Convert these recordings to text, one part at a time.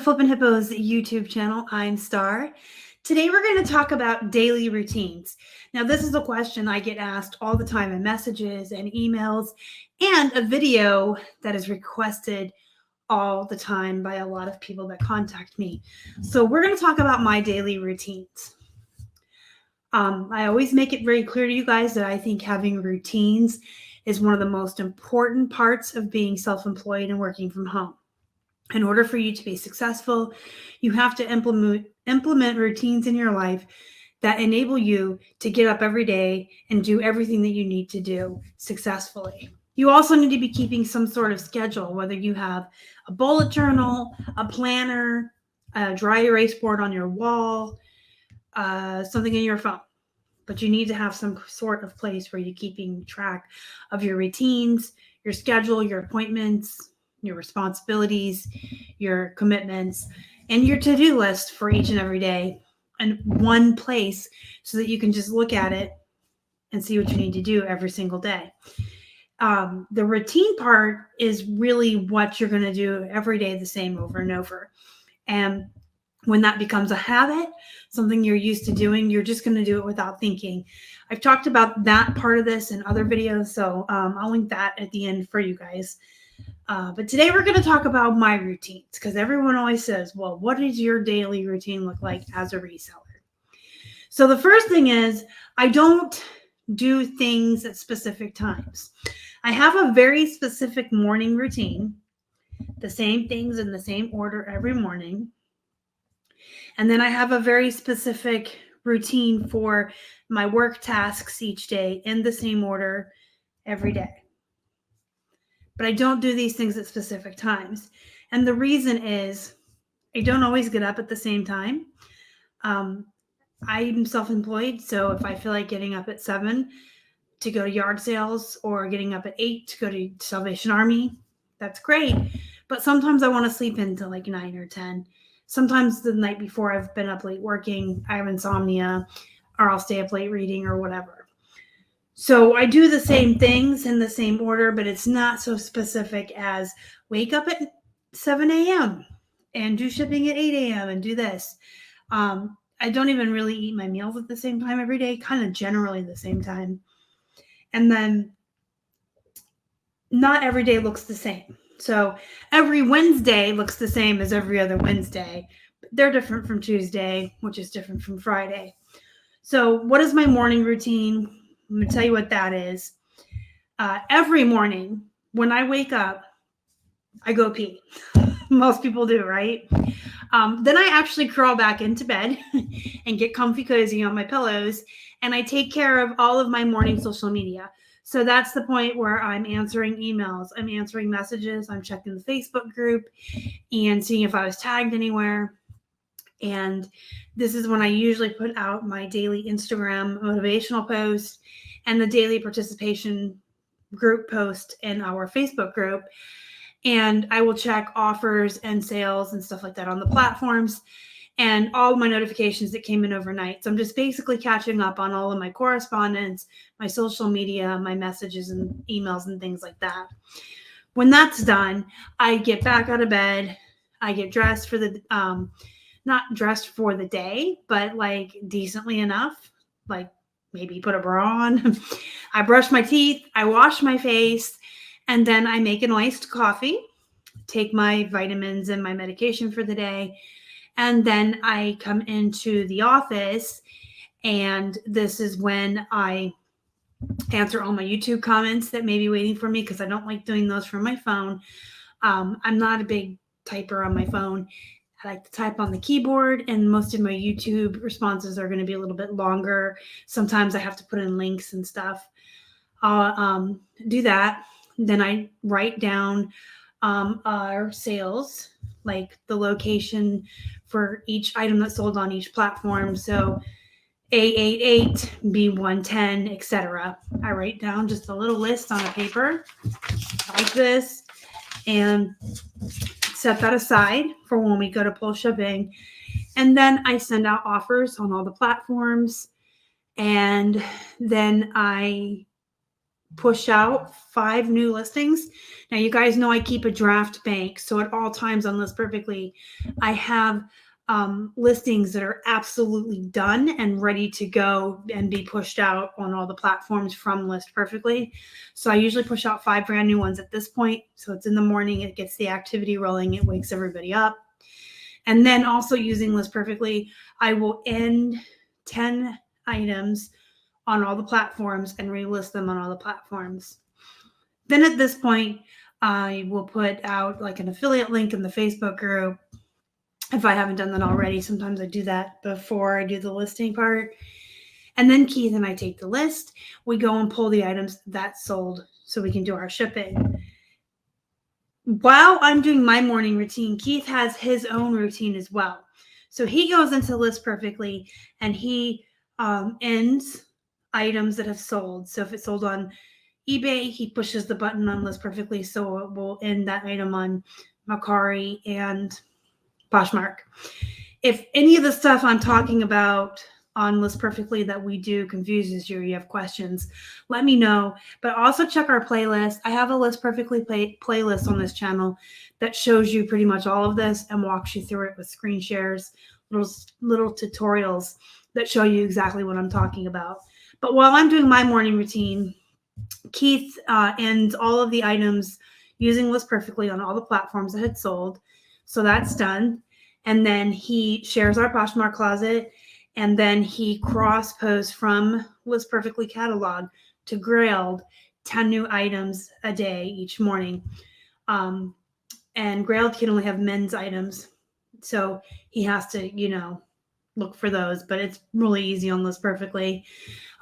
Flippin' Hippos YouTube channel. I'm Star. Today we're going to talk about daily routines. Now, this is a question I get asked all the time in messages and emails, and a video that is requested all the time by a lot of people that contact me. So we're going to talk about my daily routines. I always make it very clear to you guys that I think having routines is one of the most important parts of being self-employed and working from home. In order for you to be successful, you have to implement routines in your life that enable you to get up every day and do everything that you need to do successfully. You also need to be keeping some sort of schedule, whether you have a bullet journal, a planner, a dry erase board on your wall, something in your phone. But you need to have some sort of place where you're keeping track of your routines, your schedule, your appointments, your responsibilities, your commitments, and your to-do list for each and every day in one place so that you can just look at it and see what you need to do every single day. The routine part is really what you're going to do every day the same over and over. And when that becomes a habit, something you're used to doing, you're just going to do it without thinking. I've talked about that part of this in other videos, so I'll link that at the end for you guys. But today we're going to talk about my routines because everyone always says, well, what does your daily routine look like as a reseller? So the first thing is I don't do things at specific times. I have a very specific morning routine, the same things in the same order every morning. And then I have a very specific routine for my work tasks each day in the same order every day. But I don't do these things at specific times. And the reason is I don't always get up at the same time. I'm self-employed, so if I feel like getting up at 7 to go to yard sales or getting up at 8 to go to Salvation Army, that's great. But sometimes I want to sleep into like 9 or 10. Sometimes the night before I've been up late working, I have insomnia, or I'll stay up late reading or whatever. So I do the same things in the same order, but it's not so specific as wake up at 7 a.m. and do shipping at 8 a.m. and do this. I don't even really eat my meals at the same time every day, kind of generally the same time. And then not every day looks the same. So every Wednesday looks the same as every other Wednesday. They're different from Tuesday, which is different from Friday. So what is my morning routine? I'm going to tell you what that is. Every morning when I wake up, I go pee. Most people do, right? Then I actually crawl back into bed and get comfy cozy on my pillows, and I take care of all of my morning social media. So that's the point where I'm answering emails, I'm answering messages, I'm checking the Facebook group and seeing if I was tagged anywhere. And this is when I usually put out my daily Instagram motivational post and the daily participation group post in our Facebook group. And I will check offers and sales and stuff like that on the platforms and all my notifications that came in overnight. So I'm just basically catching up on all of my correspondence, my social media, my messages and emails and things like that. When that's done, I get back out of bed. I get dressed for the, not dressed for the day, but like decently enough, like maybe put a bra on. I brush my teeth, I wash my face, and then I make an iced coffee, take my vitamins and my medication for the day. And then I come into the office, and this is when I answer all my YouTube comments that may be waiting for me because I don't like doing those from my phone. I'm not a big typer on my phone. I like to type on the keyboard, and most of my YouTube responses are going to be a little bit longer. Sometimes I have to put in links and stuff. I'll do that. Then I write down our sales, like the location for each item that's sold on each platform. So A88, B110, etc. I write down just a little list on a paper like this and set that aside for when we go to pull shipping. And then I send out offers on all the platforms. And then I push out 5 new listings. Now, you guys know I keep a draft bank. So at all times on List Perfectly, I have listings that are absolutely done and ready to go and be pushed out on all the platforms from List Perfectly. So I usually push out 5 brand new ones at this point. So it's in the morning, it gets the activity rolling, it wakes everybody up. And then also using List Perfectly, I will end 10 items on all the platforms and relist them on all the platforms. Then at this point, I will put out like an affiliate link in the Facebook group. If I haven't done that already, sometimes I do that before I do the listing part. And then Keith and I take the list. We go and pull the items that sold so we can do our shipping. While I'm doing my morning routine, Keith has his own routine as well. So he goes into List Perfectly and he ends items that have sold. So if it sold on eBay, he pushes the button on List Perfectly, so it will end that item on Mercari and Poshmark. If any of the stuff I'm talking about on List Perfectly that we do confuses you, or you have questions, let me know. But also check our playlist. I have a List Perfectly playlist on this channel that shows you pretty much all of this and walks you through it with screen shares, little tutorials that show you exactly what I'm talking about. But while I'm doing my morning routine, Keith ends all of the items using List Perfectly on all the platforms that had sold. So that's done. And then he shares our Poshmark closet, and then he cross posts from List Perfectly catalog to Grailed 10 new items a day each morning. And Grailed can only have men's items. So he has to, look for those, but it's really easy on List Perfectly.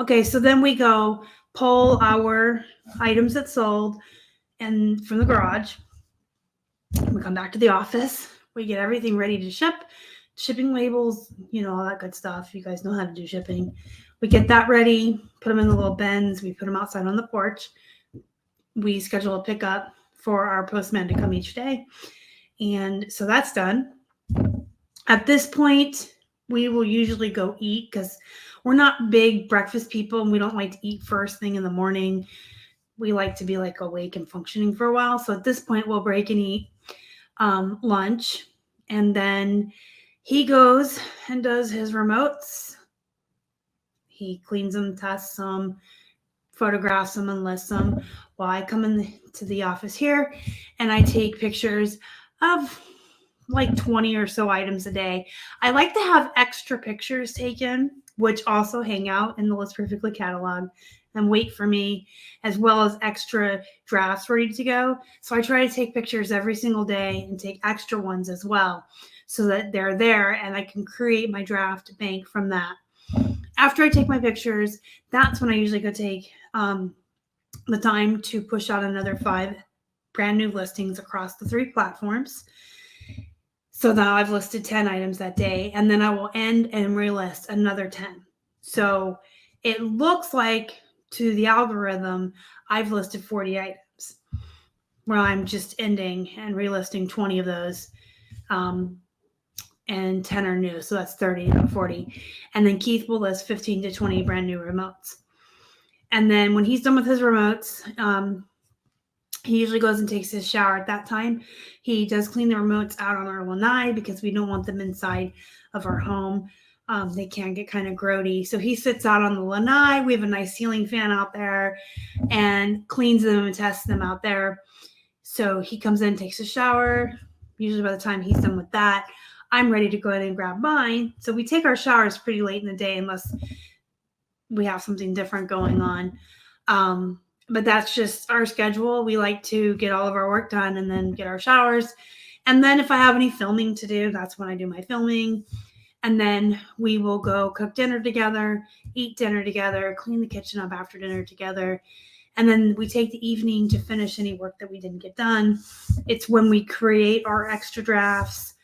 Okay, so then we go pull our items that sold and from the garage. We come back to the office. We get everything ready to ship, shipping labels, all that good stuff. You guys know how to do shipping. We get that ready, put them in the little bins. We put them outside on the porch. We schedule a pickup for our postman to come each day. And so that's done. At this point, we will usually go eat because we're not big breakfast people and we don't like to eat first thing in the morning. We like to be like awake and functioning for a while. So at this point, we'll break and eat lunch. And then he goes and does his remotes. He cleans them, tests them, photographs them, and lists them while I come into the office here and I take pictures of like 20 or so items a day. I like to have extra pictures taken, which also hang out in the List Perfectly catalog and wait for me, as well as extra drafts ready to go. So I try to take pictures every single day and take extra ones as well so that they're there and I can create my draft bank from that. After I take my pictures, that's when I usually go take the time to push out another 5 brand new listings across the 3 platforms. So now I've listed 10 items that day, and then I will end and relist another 10. So it looks like to the algorithm, I've listed 40 items where I'm just ending and relisting 20 of those. And 10 are new. So that's 30 and 40. And then Keith will list 15 to 20 brand new remotes. And then when he's done with his remotes, he usually goes and takes his shower at that time. He does clean the remotes out on our lanai because we don't want them inside of our home. They can get kind of grody. So he sits out on the lanai. We have a nice ceiling fan out there and cleans them and tests them out there. So he comes in, takes a shower. Usually by the time he's done with that, I'm ready to go ahead and grab mine. So we take our showers pretty late in the day unless we have something different going on. But that's just our schedule. We like to get all of our work done and then get our showers. And then if I have any filming to do, that's when I do my filming. And then we will go cook dinner together, eat dinner together, clean the kitchen up after dinner together. And then we take the evening to finish any work that we didn't get done. It's when we create our extra drafts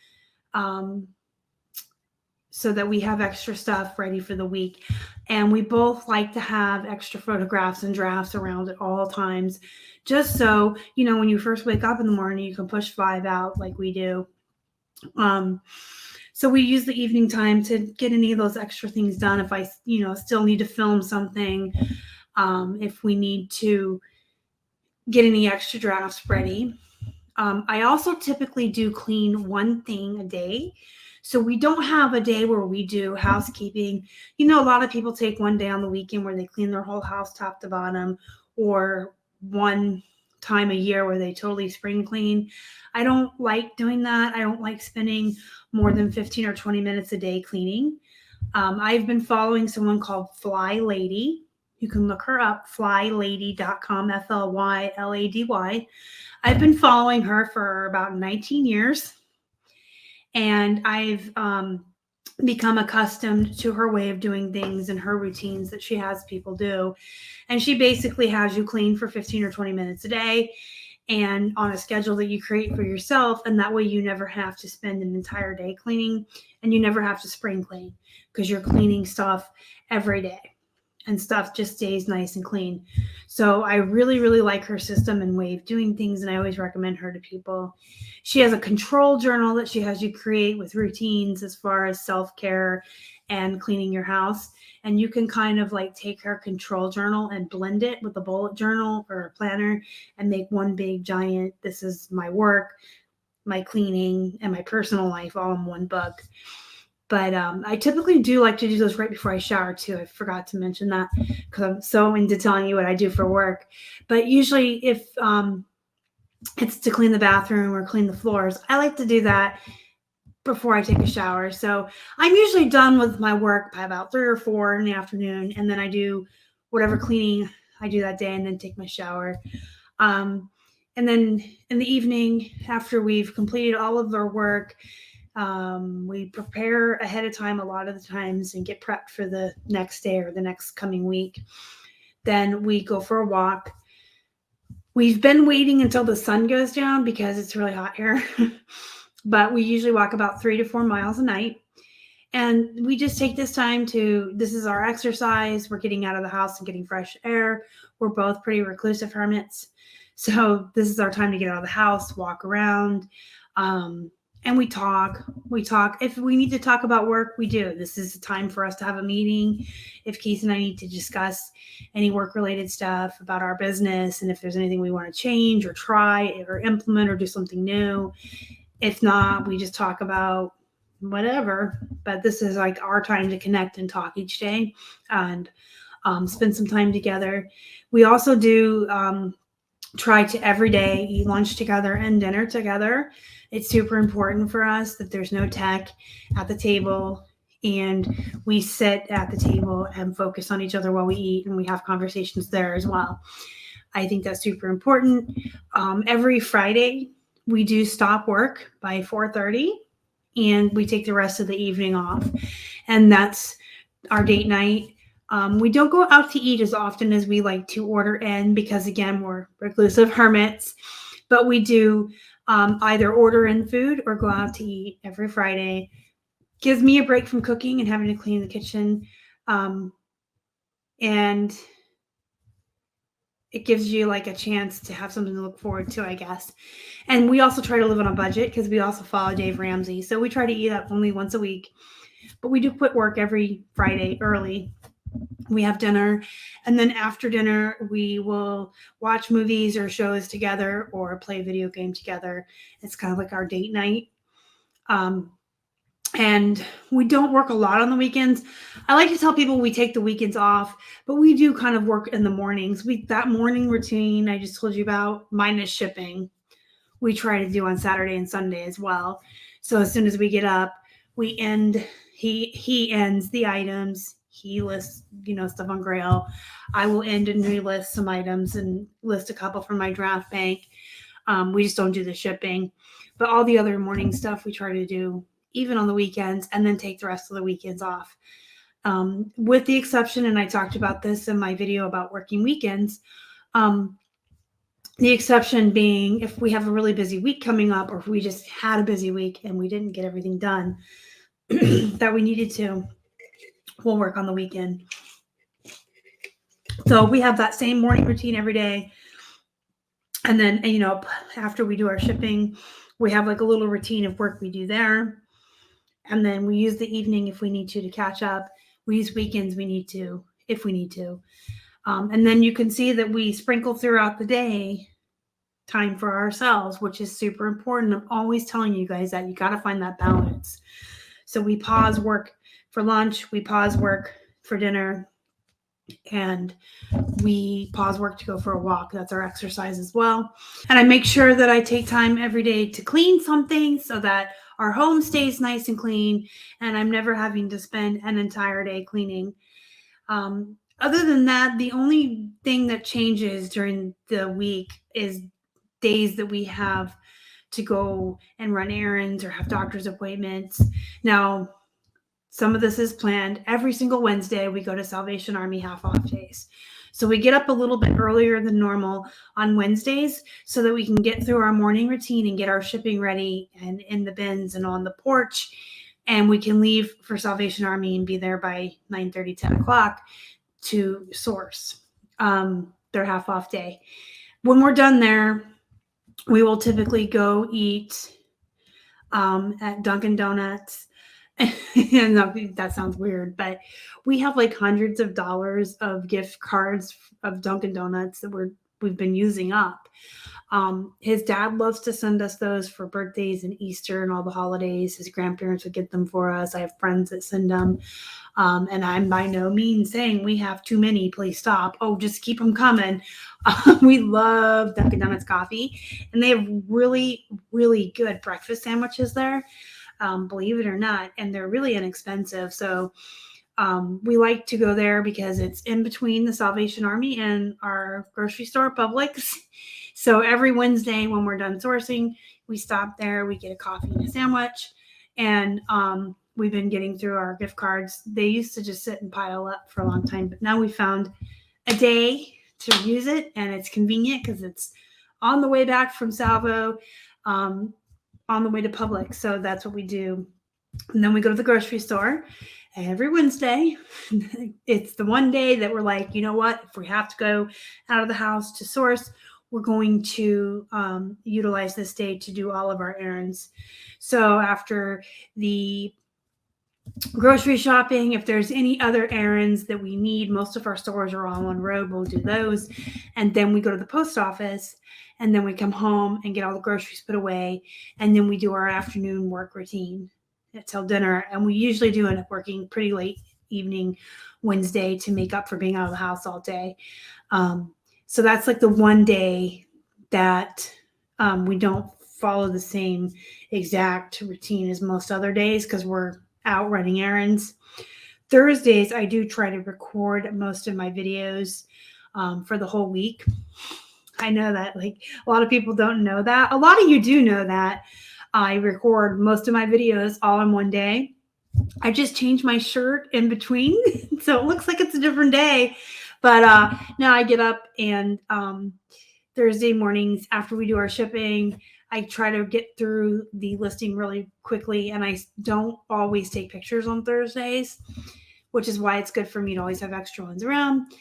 so that we have extra stuff ready for the week. And we both like to have extra photographs and drafts around at all times, just so, when you first wake up in the morning, you can push 5 out like we do. So we use the evening time to get any of those extra things done. If I, still need to film something, if we need to get any extra drafts ready. I also typically do clean one thing a day. So we don't have a day where we do housekeeping. You know, a lot of people take one day on the weekend where they clean their whole house top to bottom, or one time a year where they totally spring clean. I don't like doing that. I don't like spending more than 15 or 20 minutes a day cleaning. I've been following someone called Fly Lady. You can look her up, flylady.com, FLYLADY. I've been following her for about 19 years, and I've become accustomed to her way of doing things and her routines that she has people do. And she basically has you clean for 15 or 20 minutes a day and on a schedule that you create for yourself. And that way you never have to spend an entire day cleaning, and you never have to spring clean because you're cleaning stuff every day and stuff just stays nice and clean. So I really, really like her system and way of doing things, and I always recommend her to people. She has a control journal that she has you create with routines as far as self-care and cleaning your house. And you can kind of like take her control journal and blend it with a bullet journal or a planner and make one big giant, this is my work, my cleaning, and my personal life all in one book. But I typically do like to do those right before I shower too. I forgot to mention that because I'm so into telling you what I do for work. But usually if it's to clean the bathroom or clean the floors, I like to do that before I take a shower. So I'm usually done with my work by about 3 or 4 in the afternoon. And then I do whatever cleaning I do that day and then take my shower. And then in the evening, after we've completed all of our work, we prepare ahead of time a lot of the times and get prepped for the next day or the next coming week. Then we go for a walk. We've been waiting until the sun goes down because it's really hot here. But we usually walk about 3 to 4 miles a night. And we just take this time this is our exercise. We're getting out of the house and getting fresh air. We're both pretty reclusive hermits. So this is our time to get out of the house, walk around, and we talk. If we need to talk about work, we do. This is a time for us to have a meeting. If Keith and I need to discuss any work-related stuff about our business, and if there's anything we want to change or try or implement or do something new. If not, we just talk about whatever. But this is like our time to connect and talk each day and spend some time together. We also do try to every day eat lunch together and dinner together. It's super important for us that there's no tech at the table, and we sit at the table and focus on each other while we eat, and we have conversations there as well. I think that's super important. Every Friday, we do stop work by 4:30, and we take the rest of the evening off, and that's our date night. We don't go out to eat as often as we like to order in because, again, we're reclusive hermits, but we do either order in food or go out to eat every Friday. Gives me a break from cooking and having to clean the kitchen, and it gives you like a chance to have something to look forward to, I guess. And we also try to live on a budget because we also follow Dave Ramsey. So we try to eat up only once a week, but we do quit work every Friday early. We have dinner, and then after dinner, we will watch movies or shows together or play a video game together. It's kind of like our date night. And we don't work a lot on the weekends. I like to tell people we take the weekends off, but we do kind of work in the mornings. That morning routine I just told you about, minus shipping, we try to do on Saturday and Sunday as well. So as soon as we get up, he ends the items. He lists, stuff on Grail. I will end and relist some items and list a couple from my draft bank. We just don't do the shipping. But all the other morning stuff we try to do even on the weekends, and then take the rest of the weekends off. With the exception, and I talked about this in my video about working weekends, the exception being if we have a really busy week coming up, or if we just had a busy week and we didn't get everything done that we needed to, we'll work on the weekend. So we have that same morning routine every day. And then, after we do our shipping, we have like a little routine of work we do there. And then we use the evening if we need to catch up. We use weekends if we need to. And then you can see that we sprinkle throughout the day time for ourselves, which is super important. I'm always telling you guys that you got to find that balance. So we pause work for lunch, we pause work for dinner, and we pause work to go for a walk. That's our exercise as well. And I make sure that I take time every day to clean something so that our home stays nice and clean and I'm never having to spend an entire day cleaning. Other than that, the only thing that changes during the week is days that we have to go and run errands or have doctor's appointments. Now, some of this is planned. Every single Wednesday, we go to Salvation Army half off days. So we get up a little bit earlier than normal on Wednesdays so that we can get through our morning routine and get our shipping ready and in the bins and on the porch. And we can leave for Salvation Army and be there by 9:30, 10 o'clock to source their half off day. When we're done there, we will typically go eat at Dunkin' Donuts. And that sounds weird, but we have like hundreds of dollars of gift cards of Dunkin' Donuts that we've been using up. His dad loves to send us those for birthdays and Easter and all the holidays. His grandparents would get them for us. I have friends that send them. And I'm by no means saying we have too many. Please stop. Oh, just keep them coming. We love Dunkin' Donuts coffee, and they have really, really good breakfast sandwiches there. Believe it or not, and they're really inexpensive. So we like to go there because it's in between the Salvation Army and our grocery store, Publix. So every Wednesday when we're done sourcing, we stop there, we get a coffee and a sandwich, and we've been getting through our gift cards. They used to just sit and pile up for a long time, but now we found a day to use it, and it's convenient because it's on the way back from Salvo, on the way to Publix. So that's what we do. And then we go to the grocery store every Wednesday. It's the one day that we're like, you know what? If we have to go out of the house to source, we're going to utilize this day to do all of our errands. So after the grocery shopping, if there's any other errands that we need, most of our stores are on one road, we'll do those. And then we go to the post office, and then we come home and get all the groceries put away, and then we do our afternoon work routine until dinner. And we usually do end up working pretty late evening Wednesday to make up for being out of the house all day. So that's like the one day that we don't follow the same exact routine as most other days because we're out running errands. Thursdays, I do try to record most of my videos for the whole week. I know that like a lot of people don't know that. A lot of you do know that I record most of my videos all in one day. I just change my shirt in between so it looks like it's a different day. But now I get up and Thursday mornings after we do our shipping, I try to get through the listing really quickly, and I don't always take pictures on Thursdays, which is why it's good for me to always have extra ones around.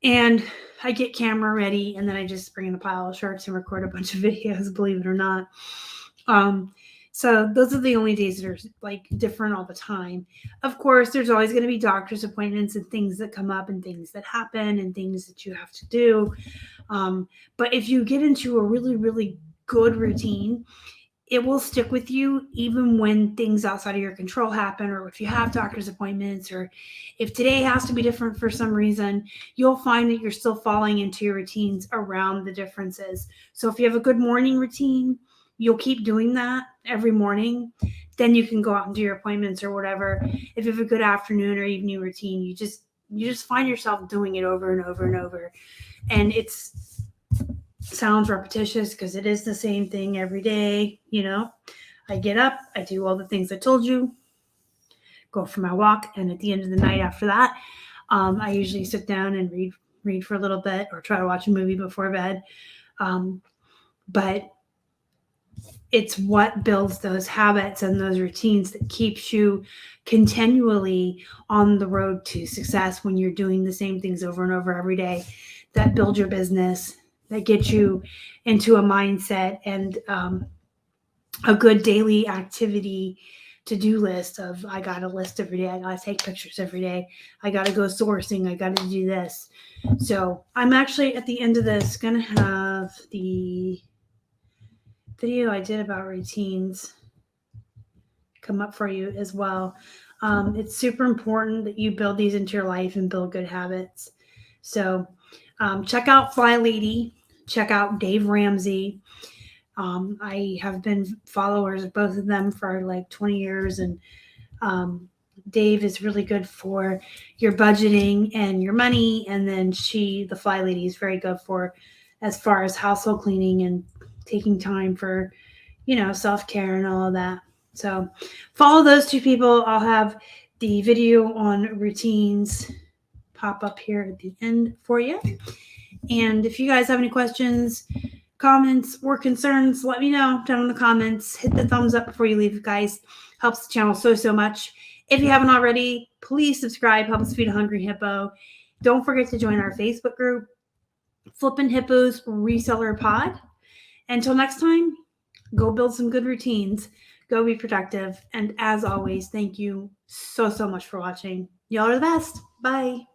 And I get camera ready, and then I just bring in a pile of shirts and record a bunch of videos, believe it or not. So those are the only days that are like different all the time. Of course, there's always going to be doctor's appointments and things that come up and things that happen and things that you have to do. But if you get into a really, really good routine, it will stick with you even when things outside of your control happen, or if you have doctor's appointments, or if today has to be different for some reason, you'll find that you're still falling into your routines around the differences. So if you have a good morning routine, you'll keep doing that every morning. Then you can go out and do your appointments or whatever. If you have a good afternoon or evening routine, you just find yourself doing it over and over and over. And it's sounds repetitious because it is the same thing every day. You know, I get up, I do all the things I told you, go for my walk, and at the end of the night after that, I usually sit down and read for a little bit or try to watch a movie before bed. But it's what builds those habits and those routines that keeps you continually on the road to success when you're doing the same things over and over every day, that build your business, that get you into a mindset and a good daily activity to-do list of I got to list every day. I got to take pictures every day. I got to go sourcing. I got to do this. So I'm actually at the end of this going to have the video I did about routines come up for you as well. It's super important that you build these into your life and build good habits. So check out Fly Lady. Check out Dave Ramsey. I have been followers of both of them for like 20 years, and Dave is really good for your budgeting and your money, and then the Fly Lady, is very good for as far as household cleaning and taking time for, self-care and all of that. So follow those two people. I'll have the video on routines pop up here at the end for you. And if you guys have any questions, comments, or concerns, let me know down in the comments. Hit the thumbs up before you leave, guys. Helps the channel so much. If you haven't already, please subscribe. Help us feed a hungry hippo. Don't forget to join our Facebook group, Flippin' Hippos Reseller Pod. Until next time, go build some good routines. Go be productive. And as always, thank you so much for watching. Y'all are the best. Bye.